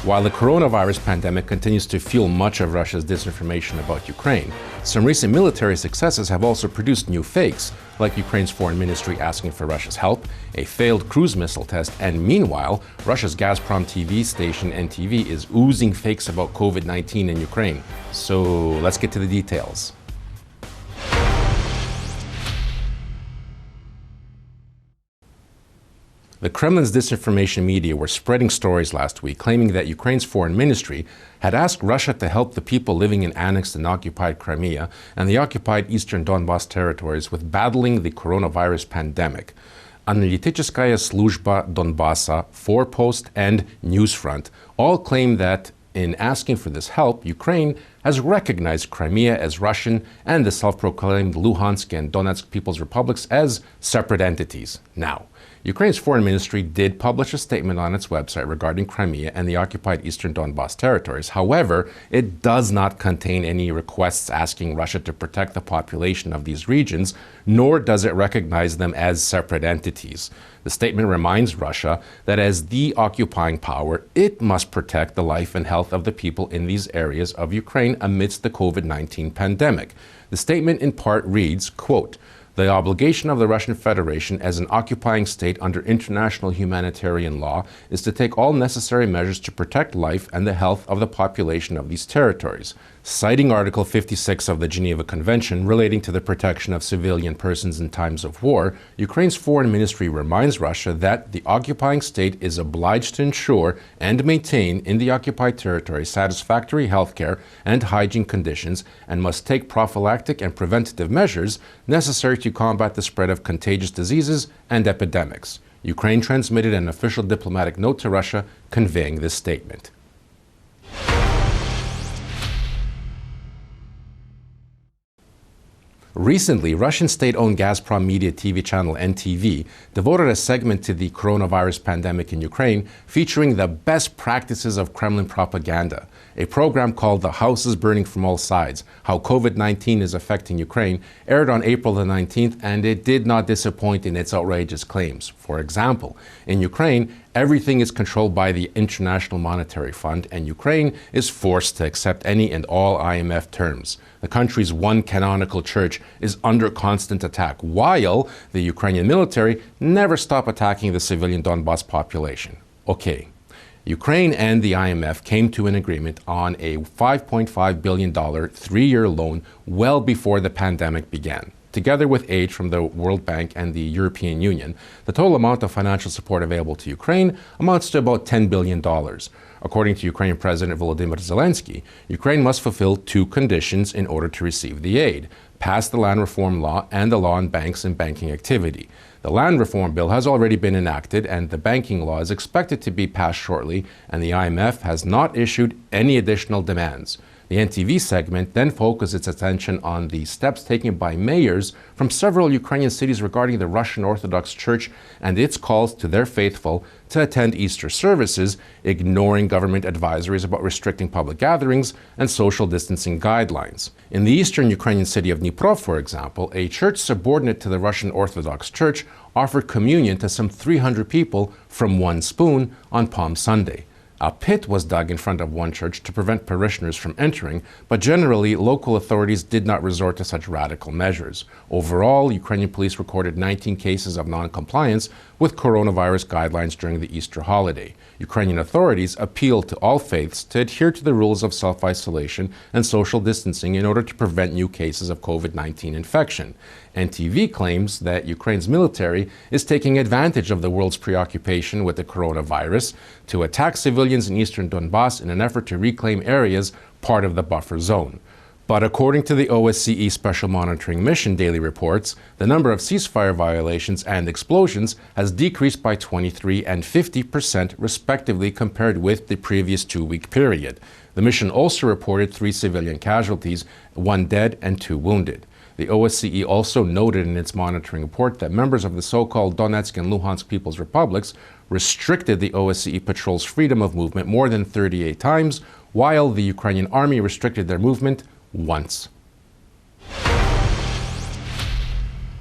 While the coronavirus pandemic continues to fuel much of Russia's disinformation about Ukraine, some recent military successes have also produced new fakes, like Ukraine's foreign ministry asking for Russia's help, a failed cruise missile test, and meanwhile, Russia's Gazprom TV station NTV is oozing fakes about COVID-19 in Ukraine. So let's get to the details. The Kremlin's disinformation media were spreading stories last week claiming that Ukraine's foreign ministry had asked Russia to help the people living in annexed and occupied Crimea and the occupied eastern Donbas territories with battling the coronavirus pandemic. Analyticheskaya Sluzhba Donbassa, Forepost, and Newsfront all claim that in asking for this help, Ukraine has recognized Crimea as Russian and the self-proclaimed Luhansk and Donetsk People's Republics as separate entities. Now, Ukraine's foreign ministry did publish a statement on its website regarding Crimea and the occupied eastern Donbas territories. However, it does not contain any requests asking Russia to protect the population of these regions, nor does it recognize them as separate entities. The statement reminds Russia that as the occupying power, it must protect the life and health of the people in these areas of Ukraine amidst the COVID-19 pandemic. The statement in part reads, quote, "The obligation of the Russian Federation as an occupying state under international humanitarian law is to take all necessary measures to protect life and the health of the population of these territories." Citing Article 56 of the Geneva Convention relating to the protection of civilian persons in times of war, Ukraine's foreign ministry reminds Russia that the occupying state is obliged to ensure and maintain in the occupied territory satisfactory healthcare and hygiene conditions and must take prophylactic and preventative measures necessary to combat the spread of contagious diseases and epidemics. Ukraine transmitted an official diplomatic note to Russia conveying this statement. Recently, Russian state-owned Gazprom media TV channel NTV devoted a segment to the coronavirus pandemic in Ukraine, featuring the best practices of Kremlin propaganda. A program called The House is Burning from All Sides, How COVID-19 is Affecting Ukraine, aired on April the 19th, and it did not disappoint in its outrageous claims. For example, in Ukraine, everything is controlled by the International Monetary Fund, and Ukraine is forced to accept any and all IMF terms. The country's one canonical church is under constant attack, while the Ukrainian military never stop attacking the civilian Donbas population. Okay, Ukraine and the IMF came to an agreement on a $5.5 billion three-year loan well before the pandemic began. Together with aid from the World Bank and the European Union, the total amount of financial support available to Ukraine amounts to about $10 billion. According to Ukrainian President Volodymyr Zelensky, Ukraine must fulfill two conditions in order to receive the aid: pass the land reform law and the law on banks and banking activity. The land reform bill has already been enacted, and the banking law is expected to be passed shortly, and the IMF has not issued any additional demands. The NTV segment then focused its attention on the steps taken by mayors from several Ukrainian cities regarding the Russian Orthodox Church and its calls to their faithful to attend Easter services, ignoring government advisories about restricting public gatherings and social distancing guidelines. In the eastern Ukrainian city of Dnipro, for example, a church subordinate to the Russian Orthodox Church offered communion to some 300 people from one spoon on Palm Sunday. A pit was dug in front of one church to prevent parishioners from entering, but generally, local authorities did not resort to such radical measures. Overall, Ukrainian police recorded 19 cases of non-compliance with coronavirus guidelines during the Easter holiday. Ukrainian authorities appealed to all faiths to adhere to the rules of self-isolation and social distancing in order to prevent new cases of COVID-19 infection. NTV claims that Ukraine's military is taking advantage of the world's preoccupation with the coronavirus to attack civilians in eastern Donbas in an effort to reclaim areas part of the buffer zone. But according to the OSCE Special Monitoring Mission daily reports, the number of ceasefire violations and explosions has decreased by 23% and 50% respectively compared with the previous two-week period. The mission also reported 3 civilian casualties, 1 dead and 2 wounded. The OSCE also noted in its monitoring report that members of the so-called Donetsk and Luhansk People's Republics restricted the OSCE patrol's freedom of movement more than 38 times, while the Ukrainian army restricted their movement once.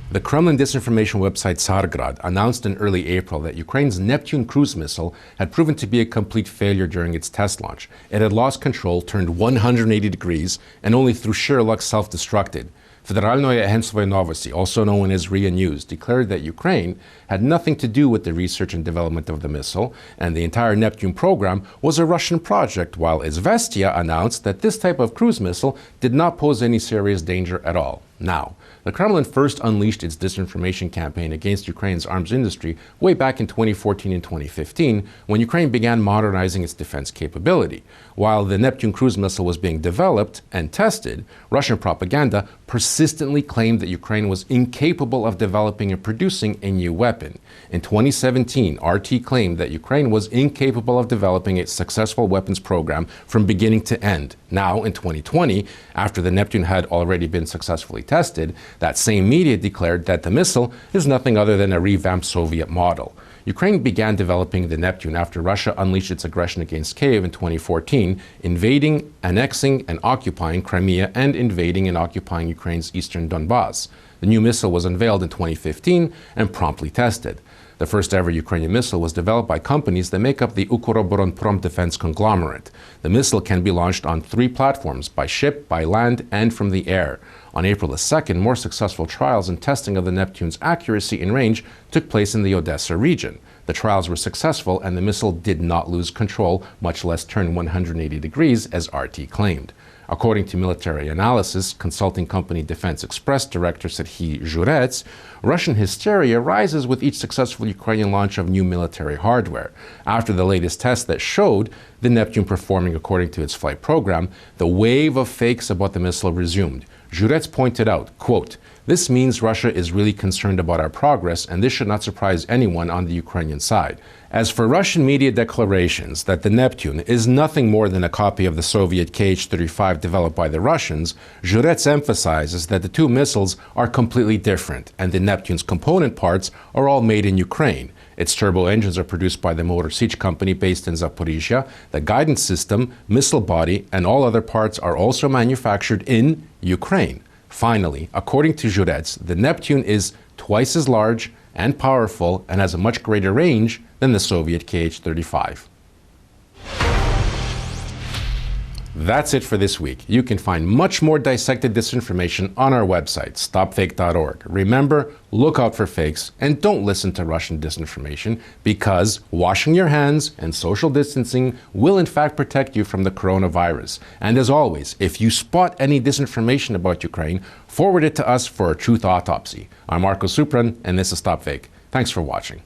The Kremlin disinformation website Tsargrad announced in early April that Ukraine's Neptune cruise missile had proven to be a complete failure during its test launch. It had lost control, turned 180 degrees, and only through sheer luck self-destructed. Federalnoye Agentstvo Novosti, also known as RIA News, declared that Ukraine had nothing to do with the research and development of the missile, and the entire Neptune program was a Russian project, while Izvestia announced that this type of cruise missile did not pose any serious danger at all. Now, the Kremlin first unleashed its disinformation campaign against Ukraine's arms industry way back in 2014 and 2015, when Ukraine began modernizing its defense capability. While the Neptune cruise missile was being developed and tested, Russian propaganda persistently claimed that Ukraine was incapable of developing and producing a new weapon. In 2017, RT claimed that Ukraine was incapable of developing a successful weapons program from beginning to end. Now, in 2020, after the Neptune had already been successfully tested, that same media declared that the missile is nothing other than a revamped Soviet model. Ukraine began developing the Neptune after Russia unleashed its aggression against Kiev in 2014, invading, annexing, and occupying Crimea and invading and occupying Ukraine's eastern Donbass. The new missile was unveiled in 2015 and promptly tested. The first ever Ukrainian missile was developed by companies that make up the Ukroboronprom defense conglomerate. The missile can be launched on 3 platforms, by ship, by land, and from the air. On April 2nd, more successful trials and testing of the Neptune's accuracy and range took place in the Odessa region. The trials were successful and the missile did not lose control, much less turn 180 degrees, as RT claimed. According to military analysis consulting company Defense Express director Serhiy Zhurets, Russian hysteria rises with each successful Ukrainian launch of new military hardware. After the latest test that showed the Neptune performing according to its flight program, the wave of fakes about the missile resumed. Zhurets pointed out, quote, "This means Russia is really concerned about our progress, and this should not surprise anyone on the Ukrainian side." As for Russian media declarations that the Neptune is nothing more than a copy of the Soviet Kh-35 developed by the Russians, Zhurets emphasizes that the two missiles are completely different, and the Neptune's component parts are all made in Ukraine. Its turbo engines are produced by the Motor Sich company based in Zaporizhia. The guidance system, missile body, and all other parts are also manufactured in Ukraine. Finally, according to Zhurets, the Neptune is twice as large and powerful and has a much greater range than the Soviet Kh-35. That's it for this week. You can find much more dissected disinformation on our website, StopFake.org. Remember, look out for fakes and don't listen to Russian disinformation, because washing your hands and social distancing will in fact protect you from the coronavirus. And as always, if you spot any disinformation about Ukraine, forward it to us for a truth autopsy. I'm Marko Suprun, and this is StopFake. Thanks for watching.